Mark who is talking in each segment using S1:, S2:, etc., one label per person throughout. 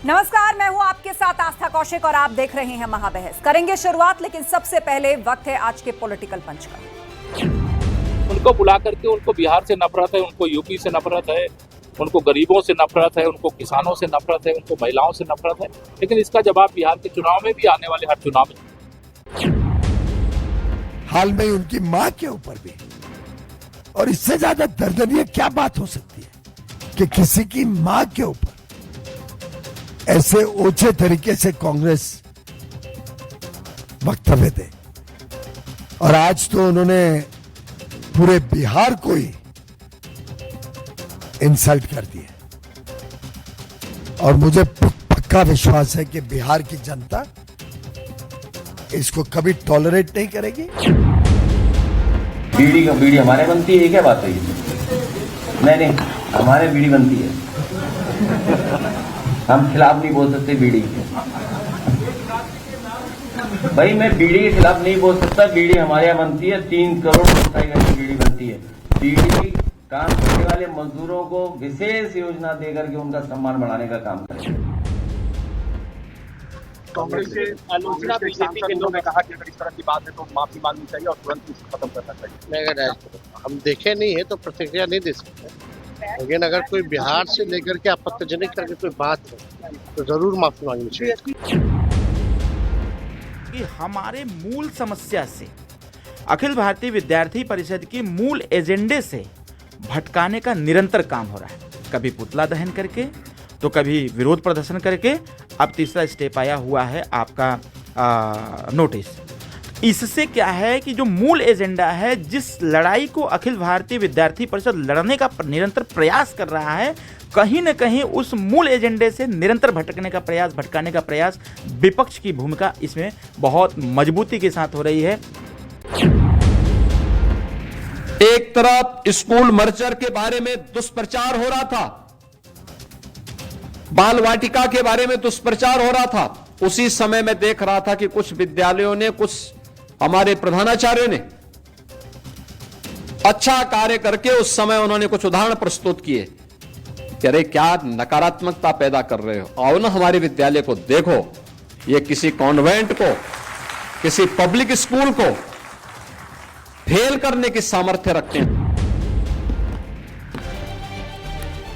S1: नमस्कार, मैं हूं आपके साथ आस्था कौशिक और आप देख रहे हैं महाबहस। करेंगे शुरुआत, लेकिन सबसे पहले वक्त है आज के पॉलिटिकल पंच का।
S2: उनको बुला करके उनको बिहार से नफरत है, उनको यूपी से नफरत है, उनको गरीबों से नफरत है, उनको किसानों से नफरत है, उनको महिलाओं से नफरत है, लेकिन इसका जवाब बिहार के चुनाव में भी, आने वाले हर चुनाव में।
S3: हाल में उनकी मां के ऊपर भी, और इससे ज्यादा दर्दनीय क्या बात हो सकती है कि किसी की मां के ऊपर ऐसे ओछे तरीके से कांग्रेस वक्तव्य दे। और आज तो उन्होंने पूरे बिहार को ही इंसल्ट कर दिया। और मुझे पक्का विश्वास है कि बिहार की जनता इसको कभी टॉलरेट नहीं करेगी।
S4: बीड़ी का बीड़ी हमारे बनती है, क्या बात है ये? नहीं, हमारे बीड़ी बनती है, हम खिलाफ नहीं बोल सकते बीड़ी के। भाई मैं बीड़ी के खिलाफ नहीं बोल सकता, बीड़ी हमारे यहाँ बनती है, 3 करोड़ व्यवसायी की बीड़ी बनती है। बीड़ी काम करने वाले मजदूरों को विशेष योजना देकर के उनका सम्मान बढ़ाने का काम करें।
S5: कांग्रेस से आलोचना बीजेपी के लोगों ने कहा कि अगर इस तरह की बात है तो माफी मांगनी चाहिए और तुरंत इसको खत्म करना चाहिए।
S6: हम देखे नहीं है तो प्रतिक्रिया नहीं दे सकते, लेकिन अगर कोई बिहार से लेकर के आपत्तिजनक करके कोई बात है तो जरूर माफी मांगनी चाहिए।
S7: कि हमारे मूल समस्या से, अखिल भारतीय विद्यार्थी परिषद की मूल एजेंडे से भटकाने का निरंतर काम हो रहा है। कभी पुतला दहन करके, तो कभी विरोध प्रदर्शन करके, अब तीसरा स्टेप आया हुआ है आपका नोटिस। इससे क्या है कि जो मूल एजेंडा है, जिस लड़ाई को अखिल भारतीय विद्यार्थी परिषद लड़ने का निरंतर प्रयास कर रहा है, कहीं न कहीं उस मूल एजेंडे से निरंतर भटकने का प्रयास, भटकाने का प्रयास, विपक्ष की भूमिका इसमें बहुत मजबूती के साथ हो रही है।
S8: एक तरफ स्कूल मर्जर के बारे में दुष्प्रचार हो रहा था, बाल वाटिका के बारे में दुष्प्रचार हो रहा था, उसी समय मैं देख रहा था कि कुछ विद्यालयों ने, कुछ हमारे प्रधानाचार्यों ने अच्छा कार्य करके उस समय उन्होंने कुछ उदाहरण प्रस्तुत किए कि अरे क्या नकारात्मकता पैदा कर रहे हो, आओ ना हमारे विद्यालय को देखो, ये किसी कॉन्वेंट को, किसी पब्लिक स्कूल को फेल करने की सामर्थ्य रखते हैं।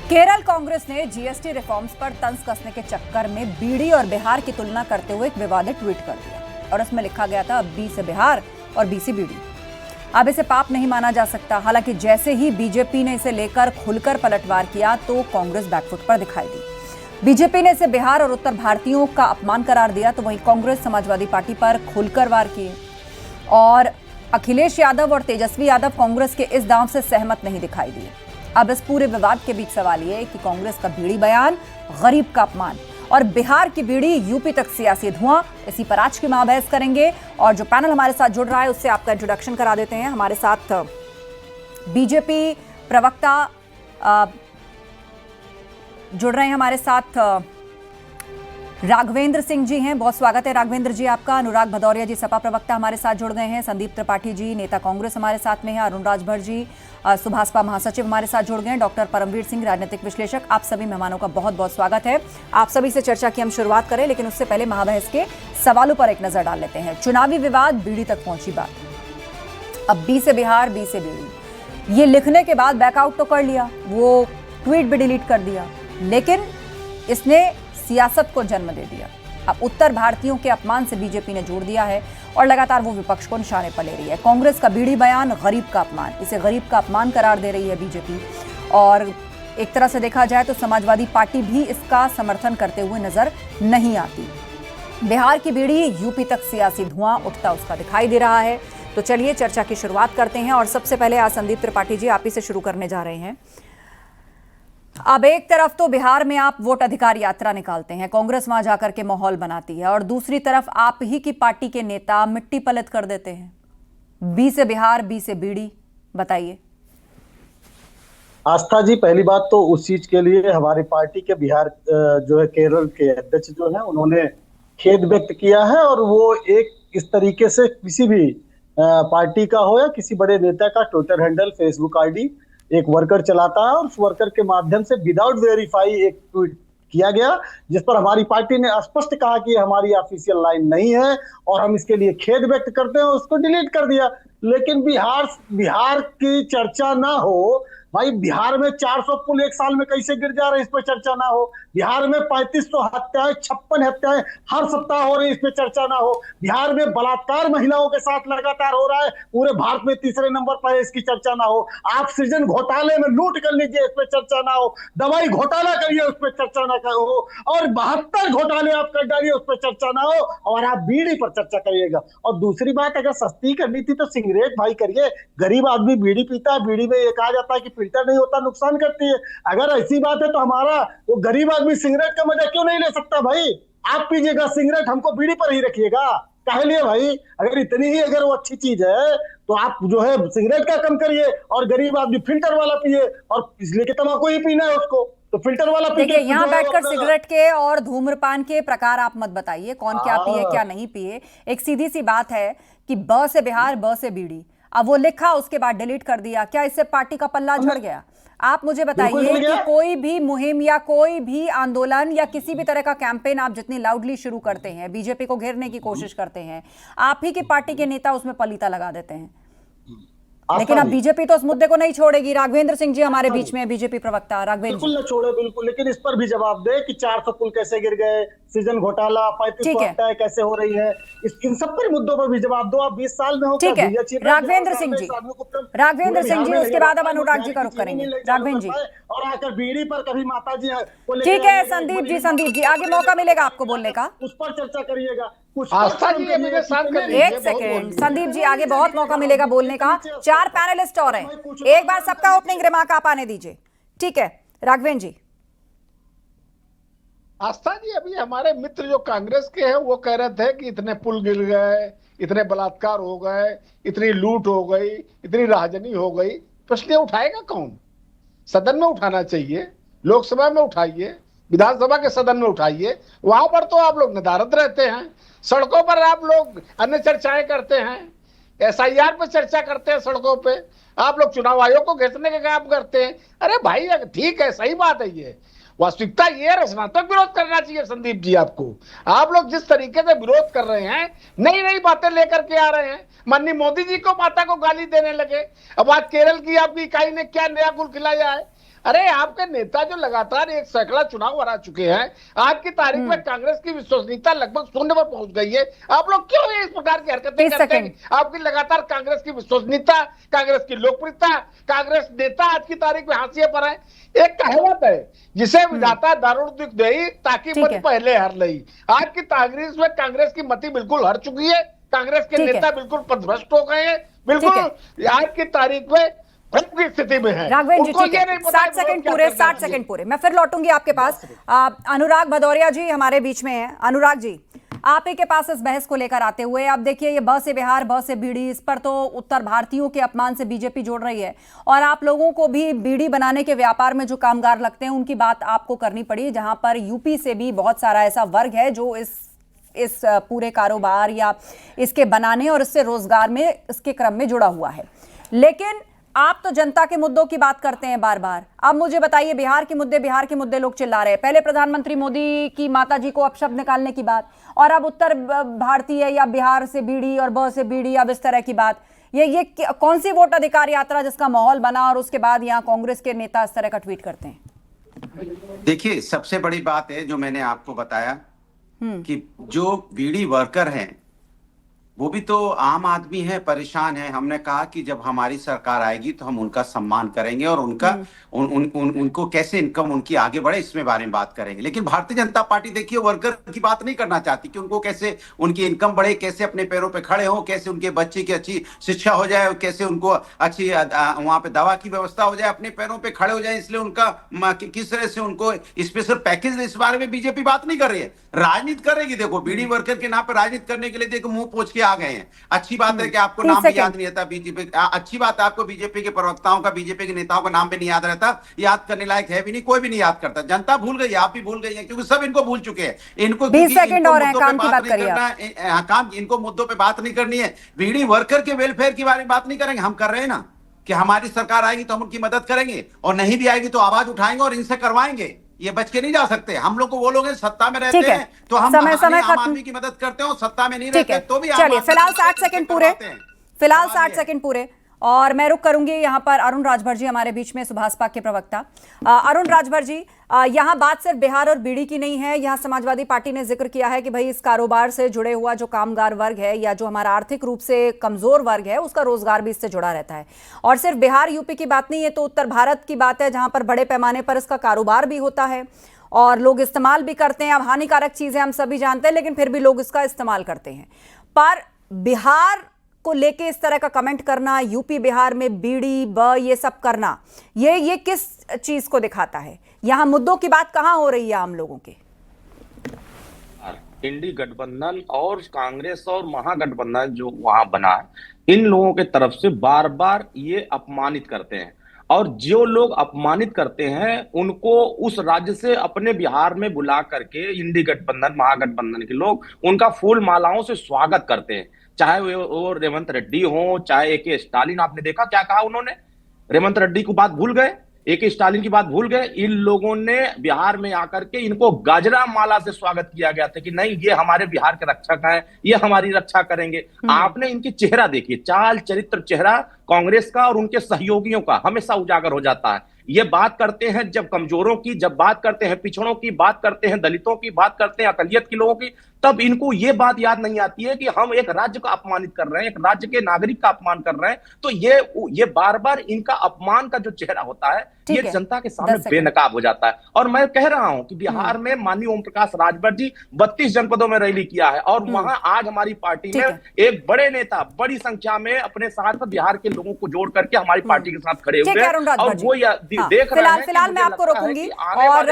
S1: केरल कांग्रेस ने जीएसटी रिफॉर्म्स पर तंज कसने के चक्कर में बीड़ी और बिहार की तुलना करते हुए एक विवादित ट्वीट कर दिया, और उसमें लिखा गया था, अब बी से बिहार और बी से बीड़ी। अब इसे पाप नहीं माना जा सकता। हालांकि जैसे ही बीजेपी ने इसे लेकर खुलकर पलटवार किया तो कांग्रेस बैकफुट पर दिखाई दी। बीजेपी ने इसे बिहार और उत्तर भारतीयों का अपमान करार दिया, तो वहीं कांग्रेस समाजवादी पार्टी पर खुलकर वार किए। और अखिलेश यादव और तेजस्वी यादव कांग्रेस के इस दांव से सहमत नहीं दिखाई दिए। अब इस पूरे विवाद के बीच सवाल ये कि कांग्रेस का बीड़ी बयान गरीब का अपमान और बिहार की बीड़ी यूपी तक सियासी धुआं, इसी पर आज की महाबहस करेंगे। और जो पैनल हमारे साथ जुड़ रहा है उससे आपका इंट्रोडक्शन करा देते हैं। हमारे साथ बीजेपी प्रवक्ता जुड़ रहे हैं, हमारे साथ राघवेंद्र सिंह जी हैं। बहुत स्वागत है राघवेंद्र जी आपका। अनुराग भदौरिया जी सपा प्रवक्ता हमारे साथ जुड़ गए हैं। संदीप त्रिपाठी जी नेता कांग्रेस हमारे साथ में है। अरुण राजभर जी सुभाषपा महासचिव हमारे साथ जुड़ गए हैं। डॉक्टर परमवीर सिंह राजनीतिक विश्लेषक। आप सभी मेहमानों का बहुत बहुत स्वागत है। आप सभी से चर्चा की हम शुरुआत करें, लेकिन उससे पहले महाबहस के सवालों पर एक नजर डाल लेते हैं। चुनावी विवाद, बीड़ी तक पहुंची बात। अब बी से बिहार, बी से बीड़ी, ये लिखने के बाद बैकआउट तो कर लिया, वो ट्वीट भी डिलीट कर दिया, लेकिन इसने सियासत को जन्म दे दिया। अब उत्तर भारतीयों के अपमान से बीजेपी ने जोड़ दिया है और लगातार वो विपक्ष को निशाने पर ले रही है। कांग्रेस का बीड़ी बयान गरीब का अपमान, इसे गरीब का अपमान करार दे रही है बीजेपी। और एक तरह से देखा जाए तो समाजवादी पार्टी भी इसका समर्थन करते हुए नजर नहीं आती। बिहार की बीड़ी यूपी तक सियासी धुआं उठता उसका दिखाई दे रहा है। तो चलिए चर्चा की शुरुआत करते हैं। और सबसे पहले आज संदीप त्रिपाठी जी आप ही से शुरू करने जा रहे हैं। अब एक तरफ तो बिहार में आप वोट अधिकार यात्रा निकालते हैं, कांग्रेस वहां जाकर के माहौल बनाती है, और दूसरी तरफ आप ही की पार्टी के नेता मिट्टी पलट कर देते हैं। बी से बिहार, बी से बीड़ी, बताइए।
S9: आस्था जी, पहली बात तो उस चीज के लिए हमारी पार्टी के बिहार जो है केरल के अध्यक्ष जो है उन्होंने खेद व्यक्त किया है। और वो एक इस तरीके से किसी भी पार्टी का हो या किसी बड़े नेता का ट्विटर हैंडल, फेसबुक आईडी एक वर्कर चलाता है और उस वर्कर के माध्यम से विदाउट वेरीफाई एक ट्वीट किया गया, जिस पर हमारी पार्टी ने स्पष्ट कहा कि हमारी ऑफिशियल लाइन नहीं है और हम इसके लिए खेद व्यक्त करते हैं, उसको डिलीट कर दिया। लेकिन बिहार की चर्चा ना हो भाई, बिहार में 400 पुल एक साल में कैसे गिर जा रहे हैं, इस पर चर्चा ना हो। बिहार में 3500 हत्याएं, 56 हत्याएं हर सप्ताह हो रही है, इस पर चर्चा ना हो। बिहार में बलात्कार महिलाओं के साथ लगातार हो रहा है, पूरे भारत में तीसरे नंबर पर है, इसकी चर्चा ना हो। ऑक्सीजन घोटाले में लूट कर लीजिए, इस पर चर्चा ना हो। दवाई घोटाला करिए, उस पर चर्चा ना हो। और 72 घोटाले आप कर डालिए, उस पर चर्चा ना हो। और आप बीड़ी पर चर्चा करिएगा। और दूसरी बात, अगर सस्ती करनी थी तो सिगरेट भाई करिए। गरीब आदमी बीड़ी पीता है, बीड़ी में ये कहा जाता है कि फिल्टर नहीं होता, नुकसान करती है। अगर ऐसी बात है तो हमारा वो गरीब आदमी सिगरेट का मजा क्यों नहीं ले सकता भाई? आप पीजिएगा सिगरेट, हमको बीड़ी पर ही रखिएगा। कह लिए भाई, अगर इतनी ही अगर वो अच्छी चीज है तो आप जो है सिगरेट का कम करिए और गरीब आदमी फिल्टर वाला पिए। और इसलिए कि तम्बाकू ही पीना है उसको, तो फिल्टर वाला पिए।
S1: देखिए, यहाँ बैठकर सिगरेट के और धूम्रपान के प्रकार आप मत बताइए, कौन क्या पिए क्या नहीं पिए। एक सीधी सी बात है कि ब से बिहार, ब से बीड़ी, अब वो लिखा उसके बाद डिलीट कर दिया, क्या इससे पार्टी का पल्ला झड़ गया? आप मुझे बताइए कि कोई भी मुहिम या कोई भी आंदोलन या किसी भी तरह का कैंपेन आप जितनी लाउडली शुरू करते हैं, बीजेपी को घेरने की कोशिश करते हैं, आप ही की पार्टी के नेता उसमें पलीता लगा देते हैं। लेकिन अब बीजेपी तो उस मुद्दे को नहीं छोड़ेगी। राघवेंद्र सिंह जी हमारे बीच में, बीजेपी प्रवक्ता राघवेंद्र।
S9: बिल्कुल न छोड़े, बिल्कुल, लेकिन इस पर भी जवाब दे कि 400 पुल कैसे गिर गए, सीजन घोटाला, 3500 हत्याएं कैसे हो रही है, इन सब पर मुद्दों पर भी जवाब दो। आप 20 साल में हो।
S1: ठीक है, राघवेंद्र सिंह जी, राघवेंद्र सिंह जी, उसके बाद अब अनुराग जी का रुख करेंगे। राघवेंद्र जी
S9: और आकर बीड़ी पर कभी माता जी,
S1: ठीक है, संदीप जी आगे मौका मिलेगा आपको बोलने का,
S9: उस पर चर्चा करिएगा।
S6: आस्था जी मेरे साथ
S1: एक सेकेंड, संदीप जी आगे बहुत मौका मिलेगा बोलने का। 4 पैनलिस्ट और हैं, एक बार सबका ओपनिंग रिमार्क आप आने दीजिए। ठीक है, राघवेंद्र जी।
S6: आस्था जी, अभी हमारे मित्र जो कांग्रेस के हैं वो कह रहे थे कि इतने पुल गिर गए, इतने बलात्कार हो गए, इतनी लूट हो गई, इतनी राजनी हो गई। प्रश्न उठाएगा कौन? सदन में उठाना चाहिए, लोकसभा में उठाइए, विधानसभा के सदन में उठाइए। वहां पर तो आप लोग नदारद रहते हैं, सड़कों पर आप लोग अन्य चर्चाएं करते हैं, SIR पर चर्चा करते हैं सड़कों पे, आप लोग चुनाव आयोग को घेरने का काम करते हैं। अरे भाई ठीक है, सही बात है, ये वास्तविकता ये रचनात्मक विरोध करना चाहिए। संदीप जी, आपको आप लोग जिस तरीके से विरोध कर रहे हैं, नई नई बातें लेकर के आ रहे हैं। माननीय मोदी जी को माता को गाली देने लगे। अब आज केरल की आपकी इकाई ने क्या नया गुल खिलाया है? अरे आपके नेता जो लगातार 1 सैकड़ा चुनाव हरा चुके हैं, आज की तारीख में कांग्रेस की विश्वसनीयता लगभग 0 पर पहुंच गई है। आप लोग क्यों इस प्रकार की हरकतें करते हैं? आपकी लगातार कांग्रेस की विश्वसनीयता, कांग्रेस की लोकप्रियता, कांग्रेस नेता आज की तारीख में हाशिए पर है। एक कहावत है, जिसे विधाता दारुण दुख दे ताकि मत पहले हर लई। आज की तारीख में कांग्रेस की मति बिल्कुल हर चुकी है, कांग्रेस के नेता बिल्कुल पदभ्रष्ट हो गए हैं, बिल्कुल आज की तारीख में स्थिति में है।
S1: राघवेंद्र जी, ठीक है, 60 सेकंड पूरे, मैं फिर लौटूंगी आपके पास। अनुराग भदौरिया जी हमारे बीच में हैं। अनुराग जी, आप ही के पास इस बहस को लेकर आते हुए, अब देखिए ये ब से बिहार, ब से बीड़ी, इस पर तो उत्तर भारतीयों के अपमान से बीजेपी जोड़ रही है, और आप लोगों को भी बीड़ी बनाने के व्यापार में जो कामगार लगते हैं उनकी बात आपको करनी पड़ी, जहां पर यूपी से भी बहुत सारा ऐसा वर्ग है जो इस पूरे कारोबार या इसके बनाने और इससे रोजगार में इसके क्रम में जुड़ा हुआ है। लेकिन आप तो जनता के मुद्दों की बात करते हैं बार बार। अब मुझे बताइए, बिहार के मुद्दे लोग चिल्ला रहे हैं। पहले प्रधानमंत्री मोदी की माताजी को अपशब्द निकालने की बात, और अब उत्तर भारतीय या बिहार से बीड़ी और ब से बीड़ी, अब इस तरह की बात। ये कौन सी वोट अधिकार यात्रा जिसका माहौल बना, और उसके बाद यहाँ कांग्रेस के नेता इस तरह का ट्वीट करते हैं?
S10: देखिए, सबसे बड़ी बात है जो मैंने आपको बताया कि जो बीड़ी वर्कर हैं वो भी तो आम आदमी है, परेशान है। हमने कहा कि जब हमारी सरकार आएगी तो हम उनका सम्मान करेंगे और उनको कैसे इनकम उनकी आगे बढ़े इसमें बारे में बात करेंगे। लेकिन भारतीय जनता पार्टी देखिए वर्कर की बात नहीं करना चाहती कि उनको कैसे उनकी इनकम बढ़े, कैसे अपने पैरों पे खड़े हो, कैसे उनके बच्चे की अच्छी शिक्षा हो जाए, कैसे उनको अच्छी वहां पे दवा की व्यवस्था हो जाए, अपने पैरों पे खड़े हो जाए। इसलिए उनका किस तरह से उनको स्पेशल पैकेज, इस बारे में बीजेपी बात नहीं कर रही है, राजनीति करेगी। देखो, बीड़ी वर्कर के नाम पर राजनीति करने के लिए देखो मुंह पोंछ के आ गए हैं। अच्छी बात है कि आपको नाम भी याद नहीं रहता बीजेपी, अच्छी बात है आपको बीजेपी के प्रवक्ताओं का, बीजेपी के नेताओं का नाम भी नहीं याद रहता। याद करने लायक है भी नहीं, कोई भी नहीं याद करता। जनता भूल गई, आप भी भूल गई है, क्योंकि सब इनको भूल चुके हैं। इनको
S1: 20 सेकंड और है, काम की बात करिए।
S10: काम, इनको मुद्दों पे बात नहीं करनी है। बीड़ी वर्कर के वेलफेयर के बारे में बात नहीं करेंगे। हम कर रहे हैं ना कि हमारी सरकार आएगी तो हम उनकी मदद करेंगे, और नहीं भी आएगी तो आवाज उठाएंगे और इनसे करवाएंगे। ये बच के नहीं जा सकते। हम लोग को वो लोग सत्ता में रहते हैं तो हम
S1: समय
S10: आम आदमी की मदद करते हैं, सत्ता में नहीं रहते तो भी
S1: चलिए फिलहाल 60 सेकंड पूरे और मैं रुक करूंगी यहाँ पर अरुण राजभर जी हमारे बीच में, सुभाषपा के प्रवक्ता। अरुण राजभर जी, यहाँ बात सिर्फ बिहार और बीड़ी की नहीं है। यहाँ समाजवादी पार्टी ने जिक्र किया है कि भाई इस कारोबार से जुड़े हुआ जो कामगार वर्ग है या जो हमारा आर्थिक रूप से कमजोर वर्ग है उसका रोजगार भी इससे जुड़ा रहता है। और सिर्फ बिहार यूपी की बात नहीं है, तो उत्तर भारत की बात है जहां पर बड़े पैमाने पर इसका कारोबार भी होता है और लोग इस्तेमाल भी करते हैं। अब हानिकारक चीजें हम सभी जानते हैं, लेकिन फिर भी लोग इसका इस्तेमाल करते हैं। पर बिहार को लेके इस तरह का कमेंट करना, यूपी बिहार में बीड़ी ब ये सब करना, ये किस चीज को दिखाता है? यहाँ मुद्दों की बात कहाँ हो रही है आम लोगों के?
S5: इंडी गठबंधन और कांग्रेस और महागठबंधन जो वहां बना है, इन लोगों के तरफ से बार बार ये अपमानित करते हैं और जो लोग अपमानित करते हैं उनको उस राज्य से अपने बिहार में बुला करके इंडी गठबंधन महागठबंधन के लोग उनका फूल मालाओं से स्वागत करते हैं। चाहे वो रेवंत रेड्डी हो, चाहे AK स्टालिन। आपने देखा क्या कहा उन्होंने? रेवंत रेड्डी की बात भूल गए, AK स्टालिन की बात भूल गए। इन लोगों ने बिहार में आकर के इनको गाजरा माला से स्वागत किया गया था कि नहीं ये हमारे बिहार के रक्षक हैं, ये हमारी रक्षा करेंगे। आपने इनकी चेहरा देखिए, चाल चरित्र चेहरा कांग्रेस का और उनके सहयोगियों का हमेशा उजागर हो जाता है। ये बात करते हैं जब कमजोरों की, जब बात करते हैं पिछड़ों की, बात करते हैं दलितों की, बात करते हैं अकलियत के लोगों की, तब इनको ये बात याद नहीं आती है कि हम एक राज्य का अपमानित कर रहे हैं, एक राज्य के नागरिक का अपमान कर रहे हैं। तो ये बार बार इनका अपमान का जो चेहरा होता है ये जनता के सामने बेनकाब हो जाता है। और मैं कह रहा हूं कि बिहार में माननीय ओम प्रकाश राजभर जी 32 जनपदों में रैली किया है और वहां आज हमारी पार्टी में एक बड़े नेता बड़ी संख्या में अपने साथ बिहार के लोगों को जोड़ करके हमारी पार्टी के साथ खड़े हुए हैं और वो देख रहे हैं।
S1: फिलहाल मैं आपको रोकूंगी और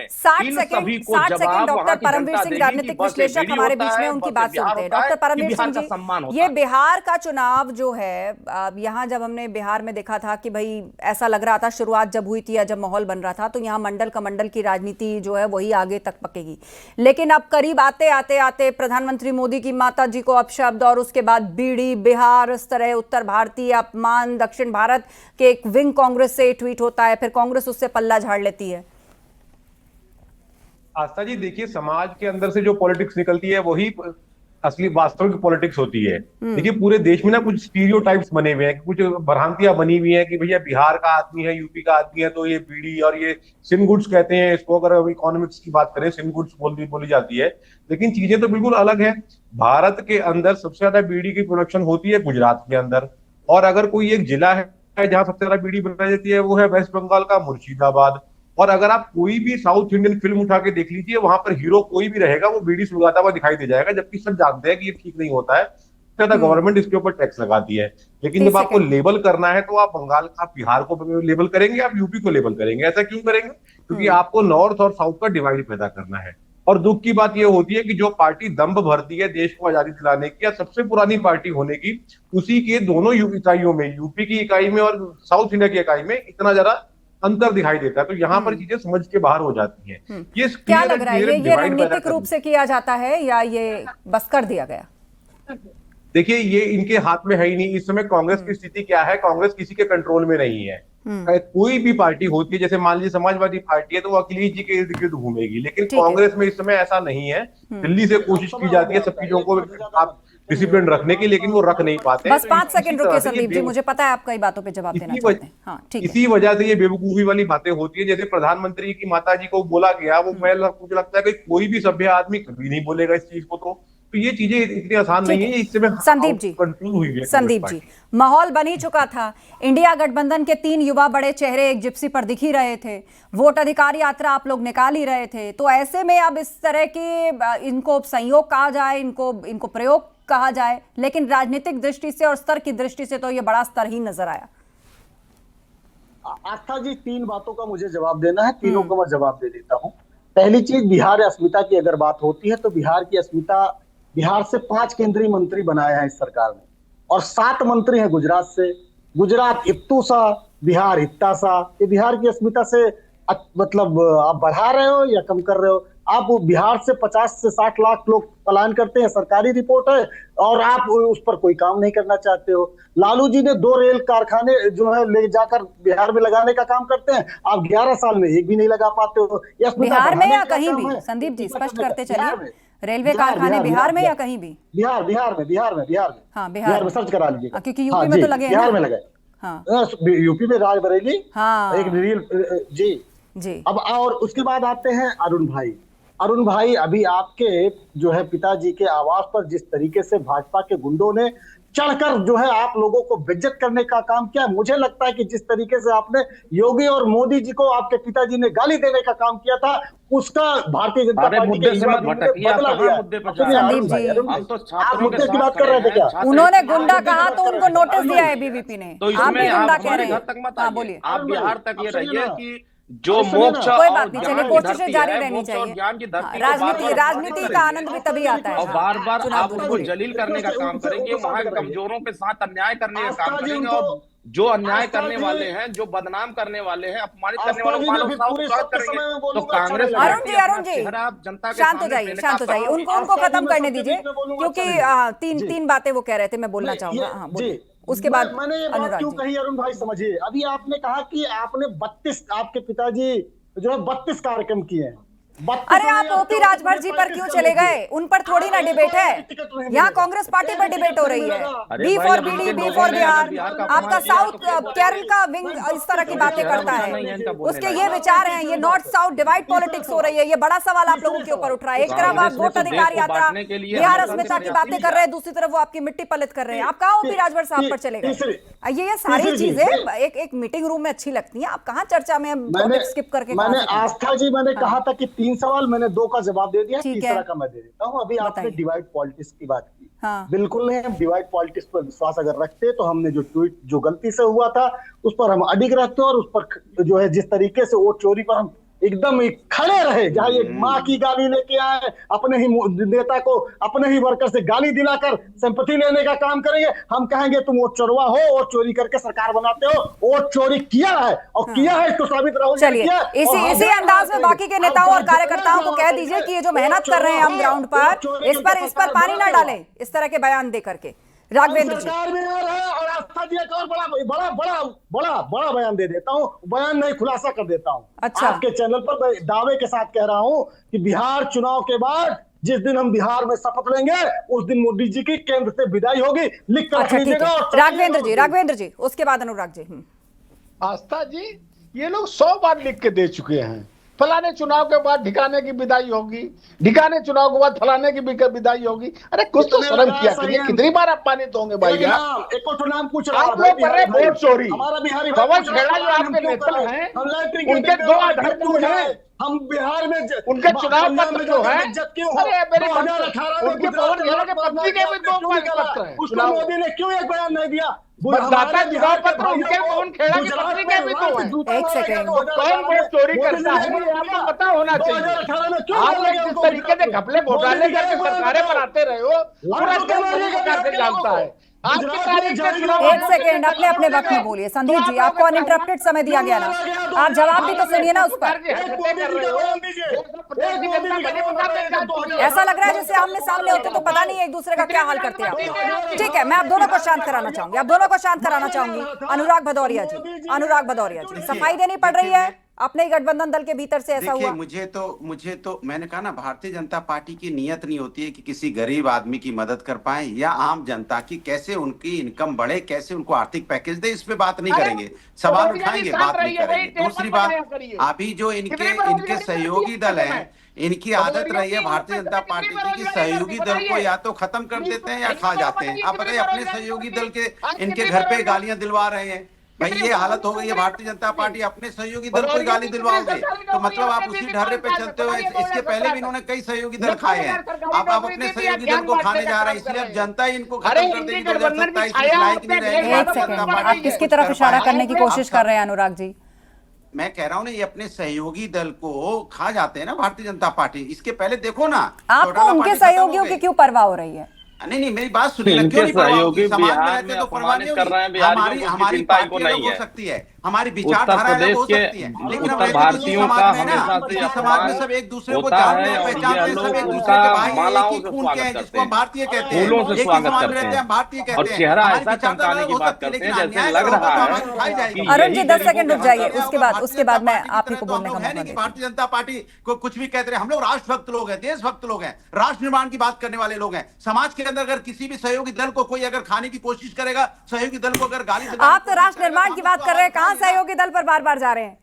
S1: 60 सेकंड डॉक्टर परमवीर सिंह, राजनीतिक विश्लेषक हमारे बीच में, उनकी बात सुनते हैं। डॉक्टर परमवीर सिंह जी, ये बिहार का चुनाव जो है, यहाँ जब हमने बिहार में देखा था कि भाई ऐसा लग रहा था, शुरुआत जब हुई थी या जब माहौल बन रहा था तो यहाँ मंडल कमंडल की राजनीति जो है वही आगे तक पकेगी। लेकिन अब करीब आते आते आते प्रधानमंत्री मोदी की माता जी को अपशब्द और उसके बाद बीड़ी, बिहार, इस तरह उत्तर भारतीय अपमान, दक्षिण भारत के एक विंग कांग्रेस से ट्वीट होता है, फिर कांग्रेस उससे पल्ला झाड़ लेती है।
S11: आस्था जी देखिए, समाज के अंदर से जो पॉलिटिक्स निकलती है वही असली वास्तविक पॉलिटिक्स होती है। देखिए पूरे देश में ना कुछ स्टीरियोटाइप्स बने हुए हैं, कुछ भ्रांतियां बनी हुई हैं कि भैया बिहार का आदमी है, यूपी का आदमी है तो ये बीड़ी और ये सिम गुड्स कहते हैं इसको। अगर इकोनॉमिक्स की बात करें, सिम गुड्स बोली जाती है, लेकिन चीजें तो बिल्कुल अलग है। भारत के अंदर सबसे ज्यादा बीड़ी की प्रोडक्शन होती है गुजरात के अंदर, और अगर कोई एक जिला है जहां सबसे ज्यादा बीड़ी बनाई जाती है वो है वेस्ट बंगाल का मुर्शिदाबाद। और अगर आप कोई भी साउथ इंडियन फिल्म उठा के देख लीजिए, वहां पर हीरो कोई भी रहेगा वो बीड़ी सुलगाता हुआ दिखाई दे जाएगा, जबकि सब जानते हैं कि ये ठीक नहीं होता है। ज्यादा गवर्नमेंट इसके ऊपर टैक्स लगाती है। लेकिन जब आपको लेबल करना है तो आप बंगाल, आप बिहार को लेबल करेंगे, आप यूपी को लेबल करेंगे। ऐसा क्यों करेंगे? क्योंकि आपको नॉर्थ और साउथ का डिवाइड पैदा करना है। और दुख की बात यह होती है कि जो पार्टी दम्भ भरती है देश को आजादी दिलाने की या सबसे पुरानी पार्टी होने की, उसी के दोनों इकाइयों में, यूपी की इकाई में और साउथ इंडिया की इकाई में इतना जरा अंतर दिखाई देता है। तो यहाँ पर चीजें समझ के बाहर हो जाती हैं। ये
S1: क्या लग रहा है, ये रणनीतिक रूप से किया जाता है या ये बस कर दिया गया?
S11: देखिए ये इनके हाथ में है ही नहीं। इस समय कांग्रेस की स्थिति क्या है, कांग्रेस किसी के कंट्रोल में नहीं है। कोई भी पार्टी होती है, जैसे मान लीजिए समाजवादी पार्टी है तो वो अखिलेश जी के इर्द गिर्द घूमेगी, लेकिन कांग्रेस में इस समय ऐसा नहीं है। दिल्ली से कोशिश की जाती है सब चीजों को आप डिसिप्लिन रखने की, लेकिन वो रख नहीं पाते।
S1: बस 5 सेकंड रुकिए संदीप जी, मुझे पता है आप कई बातों पे जवाब देना चाहते हैं। हाँ, ठीक है।
S11: इसी वजह से ये बेवकूफी वाली बातें होती है। जैसे प्रधानमंत्री की माता जी को बोला गया, वो मुझे लगता है कि कोई भी सभ्य आदमी कभी नहीं बोलेगा इस चीज को। तो ये चीजें इतनी आसान नहीं है। इससे
S1: संदीप जी, संदीप जी, माहौल बन ही चुका था। इंडिया गठबंधन के 3 युवा बड़े चेहरे एक जिप्सी पर दिख ही रहे थे, वोट अधिकार यात्रा आप लोग निकाल ही रहे थे। तो ऐसे में अब इस तरह के इनको संयोग कहा जाए, इनको प्रयोग कहा जाए, लेकिन राजनीतिक दृष्टि से और स्तर की दृष्टि से तो ये बड़ा स्तर ही नजर आया।
S9: आस्था जी 3 बातों का मुझे जवाब देना है, तीनों का मैं जवाब दे देता हूं। पहली चीज, बिहार अस्मिता की अगर बात होती है तो बिहार की अस्मिता, बिहार से 5 केंद्रीय मंत्री बनाए हैं इस सरकार ने और 7 मंत्री हैं गुजरात से। गुजरात इत्तू सा, बिहार इत्ता सा। ये बिहार की अस्मिता से मतलब आप बढ़ा रहे हो या कम कर रहे हो? आप बिहार से 50 से 60 लाख लोग पलायन करते हैं, सरकारी रिपोर्ट है, और आप उस पर कोई काम नहीं करना चाहते हो। लालू जी ने 2 रेल कारखाने जो है ले जाकर बिहार में लगाने का काम करते हैं, आप 11 साल में एक भी नहीं लगा पाते हो।
S1: बिहार में या कहीं भी? संदीप जी स्पष्ट करते चलिए, रेलवे कारखाने बिहार में या कहीं भी?
S9: बिहार में
S1: हाँ,
S9: बिहार में सर्च करा लीजिए,
S1: क्योंकि यूपी में तो लगे हैं,
S9: बिहार में लगे।
S1: हाँ,
S9: यूपी में रायबरेली,
S1: हाँ,
S9: एक रेल जी। अब और उसके बाद आते हैं अरुण भाई अभी आपके जो है पिताजी के आवास पर जिस तरीके से भाजपा के गुंडों ने चढ़कर जो है आप लोगों को बेइज्जत करने का काम किया, मुझे लगता है कि जिस तरीके से आपने योगी और मोदी जी को आपके पिताजी ने गाली देने का काम किया था, उसका भारतीय जनता पार्टी के युवा बदला दिया। आप मुद्दे की बात कर रहे थे क्या?
S1: उन्होंने गुंडा कहा तो उनको नोटिस दिया है बीवीपी ने,
S5: तो
S1: आप भी गुंडा कह रहे
S5: घर तक मत
S1: हैं।
S5: आइए।
S1: बोलिए।
S5: आप बिहार तक ये रहिए कि जो मोक्ष
S1: कोई
S5: और
S1: बात नहीं, चलिए
S5: ज्ञान की
S1: कोशिशें
S5: धरती
S1: जारी
S5: है,
S1: रहनी
S5: मोक्ष और
S1: चाहिए।
S5: ज्ञान की धरती को
S1: राजनीति का आनंद भी तभी आता है
S5: और बार बार
S1: चुनाव
S5: आप उनको जलील करने का काम करेंगे, वहां के कमजोरों के साथ अन्याय करने का काम करेंगे, और जो अन्याय करने वाले हैं, जो बदनाम करने वाले हैं, अपमानित करने वालों को स्वागत करेंगे। तो कांग्रेस
S1: अरुण जी
S5: जनता
S1: शांत हो जाइए, उनको खत्म करने दीजिए, क्योंकि तीन बातें वो कह रहे थे, मैं बोलना चाहूंगा। हाँ बोलिए, उसके बाद
S9: मैंने ये बात क्यों कही अरुण भाई, समझिए। अभी आपने कहा कि आपने 32 आपके पिताजी जो है 32 कार्यक्रम किए हैं।
S1: अरे आप ओपी राजभर जी पर क्यों चले गए? उन पर थोड़ी ना डिबेट है, यहाँ कांग्रेस पार्टी पर डिबेट हो रही है। B for BD, B for Bihar, आपका साउथ केरल का विंग इस तरह की बातें करता है, उसके ये विचार हैं। ये नॉर्थ साउथ डिवाइड पॉलिटिक्स हो रही है, ये बड़ा सवाल आप लोगों के ऊपर उठ रहा है। एक तरफ आप वोट अधिकार यात्रा, बिहार अस्मिता की बातें कर रहे हैं, दूसरी तरफ वो आपकी मिट्टी पलित कर रहे हैं। आप कहाँ ओपी राजभर साहब पर चले गए? ये सारी चीजें एक मीटिंग रूम में अच्छी लगती है, आप कहाँ चर्चा में स्किप करके?
S9: मैंने आस्था जी मैंने कहा था कि 3 सवाल, मैंने 2 का जवाब दे दिया, तीसरा का मैं दे देता हूँ। अभी आपने डिवाइड पॉलिटिक्स की बात की, बिल्कुल नहीं, हम डिवाइड पॉलिटिक्स पर विश्वास अगर रखते तो हमने जो ट्वीट जो गलती से हुआ था उस पर हम अडिग रहते, और उस पर जो है जिस तरीके से वोट चोरी पर हम एकदम खड़े रहे, जहां ये माँ की गाली लेके आए, अपने ही नेता को अपने ही वर्कर से गाली दिलाकर सिंपैथी लेने का काम करेंगे। हम कहेंगे तुम वोट चोरवा हो, वोट चोरी करके सरकार बनाते हो। वोट चोरी किया है और किया है इसको साबित राहुल
S1: चलिए इसी अंदाज में बाकी के नेताओं और कार्यकर्ताओं को कह दीजिए कि ये जो मेहनत कर रहे हैं हम ग्राउंड पर, इस पर पानी ना डालें इस तरह के बयान दे करके। राघवेंद्र जी
S9: सरकार में आ रहा है, और आस्था जी एक और बड़ा बयान दे देता हूँ, बयान नहीं खुलासा कर देता हूँ।
S1: अच्छा।
S9: आपके चैनल पर मैं दावे के साथ कह रहा हूँ कि बिहार चुनाव के बाद जिस दिन हम बिहार में शपथ लेंगे उस दिन मोदी जी की केंद्र से विदाई होगी, लिख कर
S1: अच्छा, ठीक है। राघवेंद्र जी उसके बाद अनुराग जी।
S6: आस्था जी ये लोग 100 बार लिख के दे चुके हैं, फलाने चुनाव के बाद ढिकाने की विदाई होगी, ढिकाने चुनाव के बाद फलाने की विदाई होगी। अरे कुछ तो शर्म किया करिए, कितनी बार अपमानित होंगे भाई?
S9: एक और नाम पूछ रहा
S6: आप लोग कर रहे वोट चोरी।
S9: हमारा बिहारी
S6: पवन खेड़ा जो आपके नेता हैं, उनके 2 आधार हैं,
S9: हम बिहार में
S6: उनके चुनाव पत्र जो है, अरे मेरे उनके पवन खेड़ा के पत्नी के भी 2 पत्र हैं।
S9: उसको मोदी ने क्यों एक बयान नहीं दिया?
S6: मतदाता चुनाव पत्र उनके पवन खेड़ा की पत्नी के भी 2 हैं।
S1: एक सेकंड,
S6: कौन वोट चोरी करता है ये आपको पता होना चाहिए। आप लोग जिस तरीके से घपले घोटाले करके सरकारें बनाते रहे हो, पूरा देश जानता है।
S1: एक सेकेंड, अपने वक्त में बोलिए। संदीप जी आपको अनइंटरप्टेड समय दिया गया ना, आप जवाब भी तो सुनिए ना उस पर। ऐसा लग रहा है जैसे आमने सामने होते तो पता नहीं एक दूसरे का क्या हाल करते हैं आप। ठीक है, मैं आप दोनों को शांत कराना चाहूंगी, अनुराग भदौरिया जी सफाई देनी पड़ रही है अपने गठबंधन दल के भीतर से, ऐसा हुआ?
S10: मुझे तो मैंने कहा ना, भारतीय जनता पार्टी की नियत नहीं होती है कि किसी गरीब आदमी की मदद कर पाए या आम जनता की कैसे उनकी इनकम बढ़े, कैसे उनको आर्थिक पैकेज दे, इस पे बात नहीं करेंगे, सवाल उठाएंगे, बात नहीं करेंगे। दूसरी बात, अभी जो इनके सहयोगी दल हैं, इनकी आदत रही है भारतीय जनता पार्टी की सहयोगी दल को या तो खत्म कर देते हैं या खा जाते हैं। आप बताइए, अपने सहयोगी दल के इनके घर पे गालियां दिलवा रहे हैं। भाई ये हालत हो गई है, भारतीय जनता पार्टी अपने सहयोगी दल को गाली दिलवाओगे तो मतलब आप उसी ढर्रे पे चलते हो। इसके पहले भी इन्होंने कई सहयोगी दल खाए हैं, अब आप अपने सहयोगी दल को खाने जा रहे हैं, इसलिए अब जनता ही इनको खत्म कर देगी। 2027 में लायक नहीं रहेगी।
S1: एक सेकंड, आप किसकी तरफ इशारा करने की कोशिश कर रहे हैं अनुराग जी?
S10: मैं कह रहा हूँ ना, ये अपने सहयोगी दल को खा जाते हैं ना भारतीय जनता पार्टी। इसके पहले देखो ना,
S1: आपको उनके सहयोगियों की क्यों परवाह हो रही है?
S10: नहीं मेरी बात सुनिए, क्यों नहीं
S5: सहयोगी
S10: समाज में
S5: बिहार
S10: रहते
S5: में
S10: तो परवाह नहीं
S5: कर रहे हैं,
S10: होगी। हमारी पार्टी हो सकती है, हमारी
S5: उत्तर
S10: विचारधारा अलग
S5: प्रदेश
S10: हो
S5: के
S10: सकती है, लेकिन
S5: उत्तर भारतीयों का हमेशा से
S10: मुस्लिम समाज में सब एक दूसरे को
S5: होता
S10: जानते
S5: है
S10: हैं,
S5: और
S10: पहचानते
S5: ये
S10: हैं,
S5: लोग
S10: सब एक दूसरे
S5: उनका
S10: के भाई हैं, एक
S5: मालाओं
S10: ही
S5: से
S10: खून के हैं,
S5: स्वागत
S10: जिसको हम
S5: करते
S10: भारतीय कहते हैं,
S5: फूलों से
S10: एक ही
S5: स्वागत
S10: समाज में
S5: करते
S10: रहते हैं, हम भारतीय
S5: हैं
S10: कहते
S5: और
S10: हैं।
S5: चेहरा
S10: हमारी
S5: ऐसा
S10: विचारधारा
S5: चमकाने
S10: अलग
S5: की
S10: हो
S5: बात
S10: सकती है,
S5: करते
S10: लेकिन
S5: हैं जैसे
S10: अन्याय
S5: लग
S10: अगर होगा
S5: रहा
S10: तो
S5: है
S10: हमारी उठाई जाएगी।
S5: कि
S1: अरुण जी
S5: यही
S1: 10
S5: गरीबों
S1: सेकंड
S5: के
S1: रुक जाइए,
S5: हक
S1: उसके बाद मैं आप ही को
S10: तो
S1: बोलने
S10: हम
S1: का
S10: लोग है
S1: मौका
S10: नहीं कि
S1: देती हूँ।
S10: भारतीय जनता पार्टी को कुछ भी कहते रहे। हम लोग राष्ट्रभक्त लोग हैं, देशभक्त लोग हैं, राष्ट्र निर्माण की बात करने वाले लोग हैं। समाज के अंदर अगर किसी भी सहयोगी दल को कोई अगर खाने की कोशिश करेगा, सहयोगी दल को अगर गाली से
S1: आप तो राष्ट्र निर्माण की बात कर रहे हैं, कहां सहयोगी दल पर बार बार जा रहे हैं?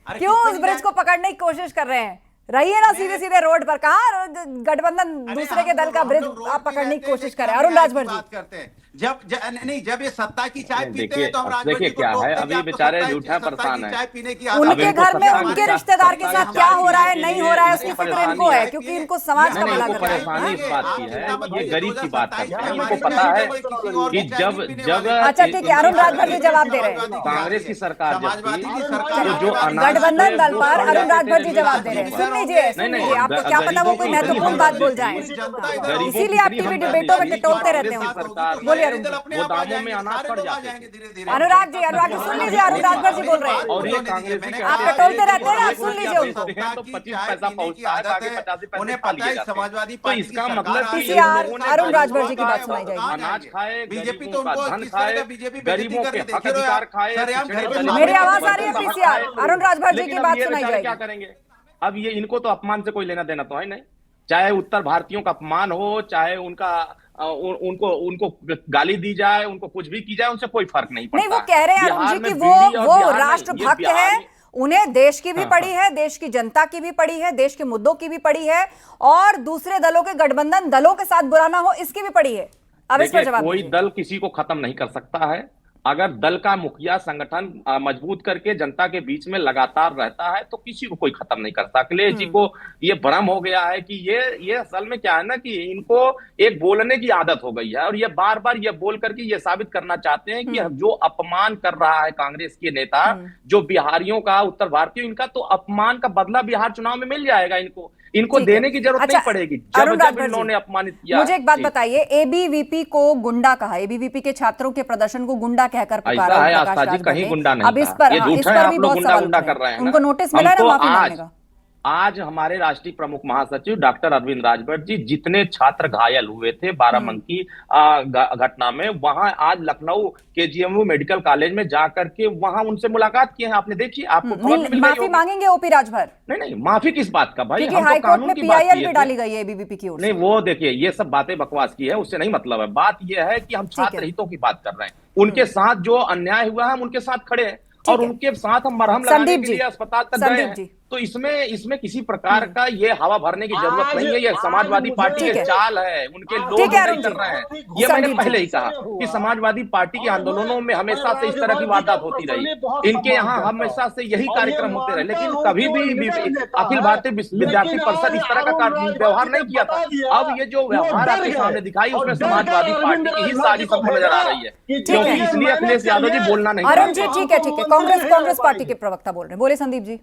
S1: क्यों उस ब्रिज को पकड़ने की कोशिश कर रहे हैं? रहिए ना सीधे सीधे रोड पर, कहां गठबंधन दूसरे के दल का ब्रिज आप पकड़ने की कोशिश कर रहे हैं? अरुण राजभर जी
S10: करते हैं जब ये सत्ता की चाय पीते हैं तो हम राजभर
S5: देखिए
S10: जी को
S5: क्या है,
S10: टोकते हैं
S5: अभी
S10: कि आपको
S5: बेचारे
S10: सत्ता की
S5: झूठा परेशान है।
S10: चाय पीने की
S1: उनके
S10: आदत
S1: घर में
S10: है।
S1: उनके रिश्तेदार के साथ क्या हो रहा है नहीं हो रहा है उसकी फिक्र इनको है, क्योंकि इनको समाज का भला करना है।
S5: परेशानी इस बात की है, ये गरीब की बात करते हैं। इनको पता है कि जब
S1: अच्छा ठीक है, अरुण राजभर जी जवाब दे रहे हैं।
S5: कांग्रेस की सरकार जब
S10: समाजवादी की
S5: थी,
S10: सरकार
S5: तो जो अनाज
S1: गठबंधन दल
S5: वो
S1: पर
S5: सड़
S1: अरुण
S5: जाते
S1: राजभर
S5: थे
S1: जी जवाब दे रहे हैं। सुन लीजिए, आपको क्या पता वो कोई महत्वपूर्ण बात बोल जाए, इसीलिए आप टीवी डिबेटों में टटोलते रहते हैं। बोलिए अरुण जी।
S5: वो दामों में अनाज पड़ जाते थे।
S1: अनुराग जी सुन लीजिए, अरुण राजभर जी बोल रहे हैं।
S5: और ये कांग्रेसी के
S1: आप टटोलते रहते हैं, आप सुन लीजिए उनको।
S5: तो 25 पैसा पहुंचता है, बाकी 50 पैसे
S10: उन्हें
S5: खा
S10: पता
S5: लिए
S10: है
S5: जाते हैं।
S10: समाजवादी
S5: तो
S10: पार्टी
S5: इसका
S10: की
S5: मतलब
S10: सरकार
S5: कि
S10: है,
S1: PCR,
S10: इन लोगों ने
S1: अरुण राजभर
S10: गरीबों
S1: जी की
S10: का
S1: बात सुनाई जाएगी।
S5: अनाज खाए,
S10: बीजेपी तो
S5: गरीबों का
S10: उनको
S5: धन
S10: किस तरह
S5: खाए,
S10: का बीजेपी
S5: गरीबों के
S10: बेइज्जती
S5: हक
S10: करके
S5: अधिकार
S10: देखिए,
S5: खाए,
S10: सरेआम
S5: पिछड़े
S10: घर
S5: दलित
S10: पे
S1: मेरी
S5: के
S1: आवाज आ रही है
S5: बच्चों का हक
S1: PCR,
S5: खाए।
S1: अरुण राजभर जी
S5: लेकिन
S1: की
S5: अब
S1: बात
S5: ये
S1: सुनाई
S5: बेचारे क्या
S1: जाएगी।
S5: करेंगे? अब ये इनको तो अपमान से कोई लेना देना तो है नहीं, चाहे उत्तर भारतीयों का अपमान हो, चाहे उनका उनको गाली दी जाए, उनको कुछ भी की जाए, उनसे कोई फर्क नहीं पड़ता।
S1: नहीं, वो कह रहे हैं अरुण जी कि वो राष्ट्रभक्त है, उन्हें देश की भी पड़ी है, देश की जनता की भी पड़ी है, देश के मुद्दों की भी पड़ी है, और दूसरे दलों के गठबंधन दलों के साथ बुरा ना हो इसकी भी पड़ी है। अब इस पर जवाब
S5: कोई
S1: दीजिए।
S5: दल किसी को खत्म नहीं कर सकता है। अगर दल का मुखिया संगठन मजबूत करके जनता के बीच में लगातार रहता है तो किसी को कोई खत्म नहीं कर सकता। अखिलेश जी को ये भ्रम हो गया है कि ये असल में क्या है ना, कि इनको एक बोलने की आदत हो गई है और ये बार बार ये बोल करके ये साबित करना चाहते हैं कि जो अपमान कर रहा है कांग्रेस के नेता, जो बिहारियों का, उत्तर भारतीयों, इनका तो अपमान का बदला बिहार चुनाव में मिल जाएगा। इनको देने की जरूरत नहीं पड़ेगी जब इन्होंने अपमानित किया।
S1: मुझे एक बात बताइए, एबीवीपी को गुंडा कहा, एबीवीपी के छात्रों के प्रदर्शन को गुंडा कहकर पुकारा
S5: है आस्था जी, कहीं गुंडा नहीं।
S1: अब इस पर भी बहुत सवाल
S5: कर रहे हैं।
S1: उनको नोटिस मिला है ना माफी मांगने का।
S5: आज हमारे राष्ट्रीय प्रमुख महासचिव डॉक्टर अरविंद राजभर जी, जितने छात्र घायल हुए थे बाराबंकी घटना में, वहां आज लखनऊ केजीएमयू मेडिकल कॉलेज में जाकर के वहां उनसे मुलाकात की है। आपने देखी, आपको
S1: माफी मांगेंगे ओपी राजभर?
S5: नहीं, माफी किस बात का भाई,
S1: हम तो कानून की बात की है। डाली गई है एबीवीपी की ओर से।
S5: नहीं, वो देखिए ये सब बातें बकवास की है, उससे नहीं मतलब है। बात ये है कि हम छात्र हितों की बात कर रहे हैं, उनके साथ जो अन्याय हुआ है हम उनके साथ खड़े हैं और उनके साथ हम मरहम लगाने के लिए अस्पताल तक गए हैं। तो इसमें किसी प्रकार का ये हवा भरने की जरूरत नहीं है। ये समाजवादी पार्टी के चाल है, उनके लोग नहीं कर रहे हैं। ये मैंने पहले ही कहा कि समाजवादी पार्टी के आंदोलन में हमेशा से इस तरह की वारदात होती रही, इनके यहाँ हमेशा से यही कार्यक्रम होते रहे, लेकिन कभी भी अखिल भारतीय विद्यार्थी परिषद इस तरह का व्यवहार नहीं किया था। अब ये जो व्यवहार आपके सामने दिखाई, उसमें समाजवादी पार्टी की ही सारी सबको नजर आ रही है, क्योंकि इसलिए अखिलेश यादव जी बोलना नहीं।
S1: अरुण जी ठीक है, कांग्रेस पार्टी के प्रवक्ता बोल रहे हैं, बोले संदीप जी।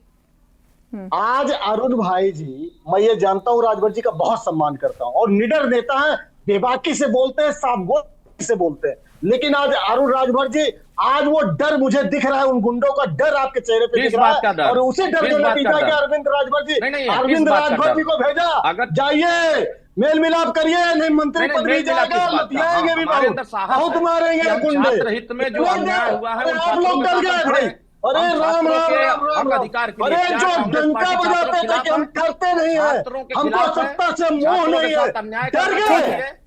S9: आज अरुण भाई जी, मैं ये जानता हूँ राजभर जी का बहुत सम्मान करता हूँ और निडर नेता है, बेबाकी से बोलते हैं, साफ गोल से बोलते हैं, लेकिन आज अरुण राजभर जी, आज वो डर मुझे दिख रहा है, उन गुंडों का डर आपके चेहरे पे दिख रहा है और उसी डर के नतीजा के अरविंद राजभर जी, अरविंद राजभर जी को भेजा, जाइए मेल मिलाप करिए, नहीं मंत्री पद भी जाएगा, लतियाएंगे भी बहुत मारेंगे गुंडे। आप लोग डर गए भाई, अरे राम राम, अरे जो डंका बजाते थे कि हम करते नहीं है, हमको सत्ता से मोह नहीं है,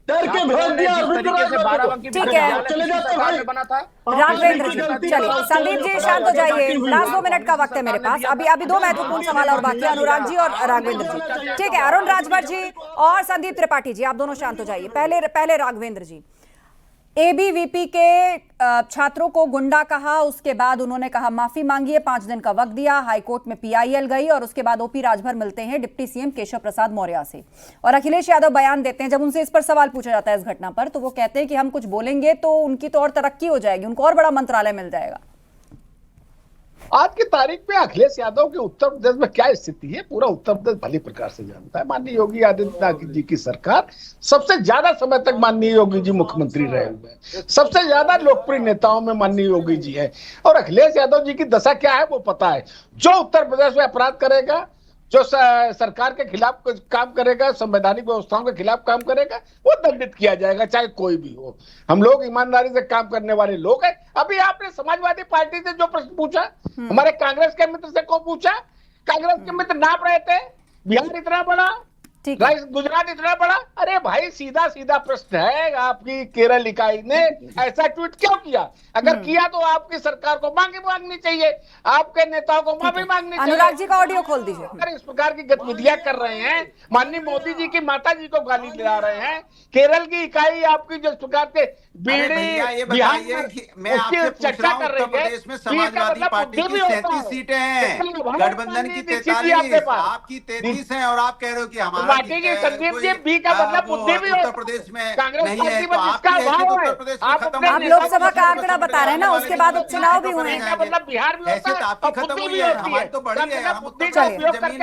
S9: डर के भेज दिया।
S1: ठीक है,
S9: चले जाते भाई।
S1: राघवेंद्र जी, चलिए संदीप जी शांत हो जाइए, लास्ट 2 मिनट का वक्त है मेरे पास। अभी 2 महत्वपूर्ण सवाल और बाकी, अनुराग जी और राघवेंद्र जी। ठीक है, अरुण राजभर जी और संदीप त्रिपाठी जी, आप दोनों शांत हो जाइए। पहले राघवेंद्र जी, एबीवीपी के छात्रों को गुंडा कहा, उसके बाद उन्होंने कहा माफी मांगी है, 5 दिन का वक्त दिया, हाईकोर्ट में पीआईएल गई और उसके बाद ओपी राजभर मिलते हैं डिप्टी सीएम केशव प्रसाद मौर्य से और अखिलेश यादव बयान देते हैं। जब उनसे इस पर सवाल पूछा जाता है इस घटना पर, तो वो कहते हैं कि हम कुछ बोलेंगे तो उनकी तो और तरक्की हो जाएगी, उनको और बड़ा मंत्रालय मिल जाएगा।
S6: आज की तारीख में अखिलेश यादव के उत्तर प्रदेश में क्या स्थिति है, पूरा उत्तर प्रदेश भली प्रकार से जानता है। माननीय योगी आदित्यनाथ जी की सरकार सबसे ज्यादा समय तक माननीय योगी जी मुख्यमंत्री रहे हुए हैं, सबसे ज्यादा लोकप्रिय नेताओं में माननीय योगी जी है। और अखिलेश यादव जी की दशा क्या है वो पता है। जो उत्तर प्रदेश में अपराध करेगा, जो सरकार के खिलाफ काम करेगा, संवैधानिक व्यवस्थाओं के खिलाफ काम करेगा, वो दंडित किया जाएगा, चाहे कोई भी हो। हम लोग ईमानदारी से काम करने वाले लोग हैं। अभी आपने समाजवादी पार्टी से जो प्रश्न पूछा, हमारे कांग्रेस के मित्र से को पूछा, कांग्रेस के मित्र नाप रहे थे बिहार इतना बड़ा, गुजरात इतना बड़ा। अरे भाई सीधा सीधा प्रश्न है, आपकी केरल इकाई ने ऐसा ट्वीट क्यों किया? अगर किया तो आपकी सरकार को माफी मांगनी चाहिए, आपके नेताओं को माफी मांगनी चाहिए।
S1: अनुराग जी का ऑडियो खोल दीजिए।
S6: अगर इस प्रकार की गतिविधियां कर रहे हैं, माननीय मोदी जी की माता जी को गाली दिला रहे हैं, केरल की इकाई आपकी जो प्रकार के बिहार
S10: मैं आपसे चर्चा कर रही है, प्रदेश में समाजवादी पार्टी की 37 सीटें हैं, गठबंधन की 43, आपकी 33 हैं, और आप कह रहे हो कि हमारा
S6: संदीप जी बी का मतलब बुद्धि भी
S10: उत्तर प्रदेश में नहीं है, तो उत्तर प्रदेश में खत्म।
S1: आप लोकसभा का आंकड़ा बता रहे हैं ना, उसके बाद उपचुनाव भी हुए हैं,
S6: मतलब बिहार में
S10: हैसियत आपकी खत्म हुई है, हमारी तो बढ़ी है। हम उत्तर प्रदेश जमीन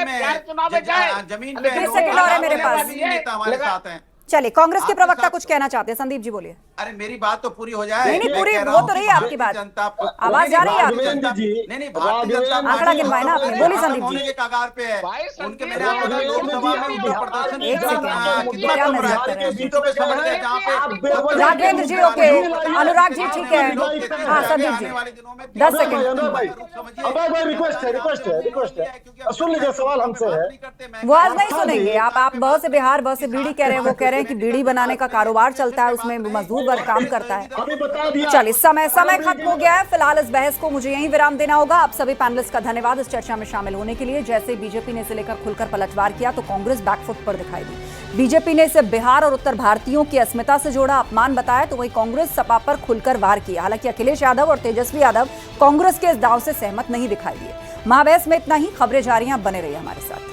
S10: में जमीन पे
S1: मेरे पास
S10: नेता हमारे साथ हैं।
S1: चलिए, कांग्रेस के प्रवक्ता कुछ कहना चाहते हैं, संदीप जी बोलिए।
S10: अरे मेरी बात तो पूरी हो जाए।
S1: नहीं पूरी हो तो रही है आपकी बात, आवाज जा रही है आपकी।
S10: नहीं भारतीय जनता
S1: आंकड़ा गिनवाए ना आपने, बोलिए संदीप जी।
S10: के कगार पे है उनके, मैंने आपको लोकसभा में उनका प्रदर्शन सीटों पे समझ गए जहाँ पे
S1: राघवेंद्र जी ओके, अनुराग जी ठीक है, हाँ संदीप जी 10 सेकंड।
S9: रिक्वेस्ट है, सुन लीजिए सवाल हमसे है।
S1: वो आज नहीं सुनेंगे आप बहुत से बिहार, बहुत से बीड़ी कह रहे हैं, वो कह रहे हैं कि बीड़ी बनाने का कारोबार चलता है, उसमें मजदूर वर्ग काम करता है। चलिए, समय खत्म हो गया है। फिलहाल इस बहस को मुझे यहीं विराम देना होगा। आप सभी पैनलिस्ट का धन्यवाद इस चर्चा में शामिल होने के लिए। जैसे बीजेपी ने इसे लेकर खुलकर पलटवार किया तो कांग्रेस बैकफुट पर दिखाई दी। बीजेपी ने इसे बिहार और उत्तर भारतीयों की अस्मिता से जोड़ा, अपमान बताया, तो वही कांग्रेस सपा पर खुलकर वार किया। हालांकि अखिलेश यादव और तेजस्वी यादव कांग्रेस के इस दांव से सहमत नहीं दिखाई दिए। महाबहस में इतना ही। खबरें जारी हैं, बने रहिए हमारे साथ।